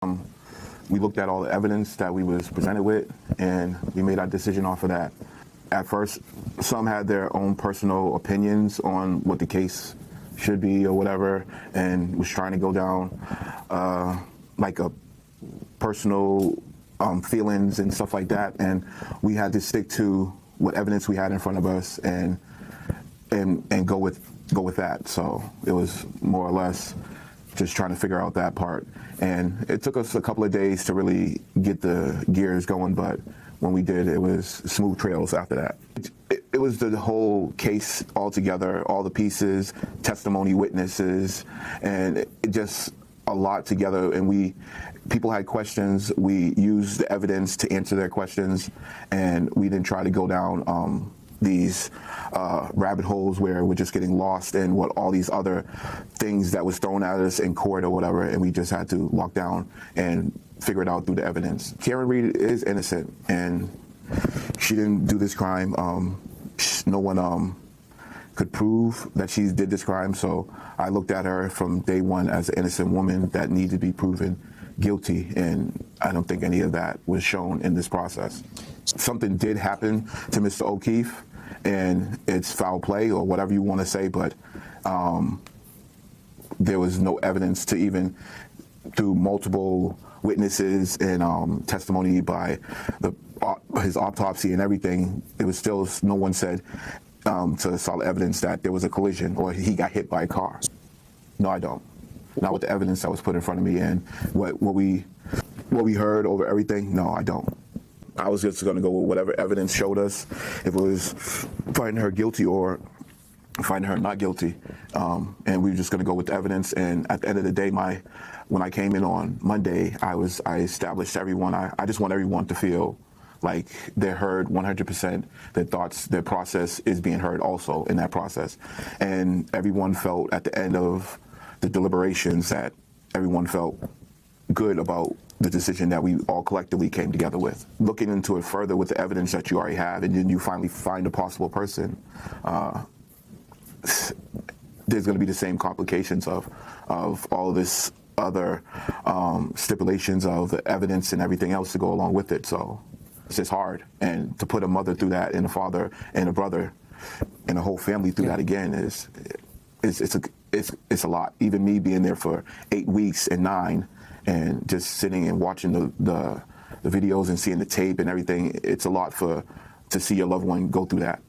We looked at all the evidence that we was presented with, and we made our decision off of that. At first, some had their own personal opinions on what the case should be or whatever, and was trying to go down like a personal feelings and stuff like that. And we had to stick to what evidence we had in front of us and go with that. So it was more or less just trying to figure out that part. And it took us a couple of days to really get the gears going, but when we did, it was smooth trails after that. It was the whole case altogether, all the pieces, testimony, witnesses, and it just a lot together. And people had questions. We used the evidence to answer their questions, and we didn't try to go down these rabbit holes where we're just getting lost in what all these other things that was thrown at us in court or whatever, and we just had to lock down and figure it out through the evidence. Karen Reed is innocent, and she didn't do this crime. No one could prove that she did this crime, so I looked at her from day one as an innocent woman that needed to be proven guilty, and I don't think any of that was shown in this process. Something did happen to Mr. O'Keefe, and it's foul play or whatever you want to say, but there was no evidence to even, through multiple witnesses and testimony by his autopsy and everything, it was still, no one said to solid evidence that there was a collision or he got hit by a car. No, I don't. Not with the evidence that was put in front of me and what we heard over everything. No, I don't. I was just going to go with whatever evidence showed us, if it was finding her guilty or finding her not guilty. And we were just going to go with the evidence. And at the end of the day, when I came in on Monday, I established everyone. I just want everyone to feel like they're heard 100%, their thoughts, their process is being heard also in that process. And everyone felt at the end of the deliberations that everyone felt good about the decision that we all collectively came together with. Looking into it further with the evidence that you already have, and then you finally find a possible person, there's going to be the same complications of all of this other stipulations of the evidence and everything else to go along with it. So it's just hard, and to put a mother through that, and a father and a brother and a whole family through that again it's a lot. Even me being there for 8 weeks and 9, and just sitting and watching the videos and seeing the tape and everything, it's a lot to see your loved one go through that.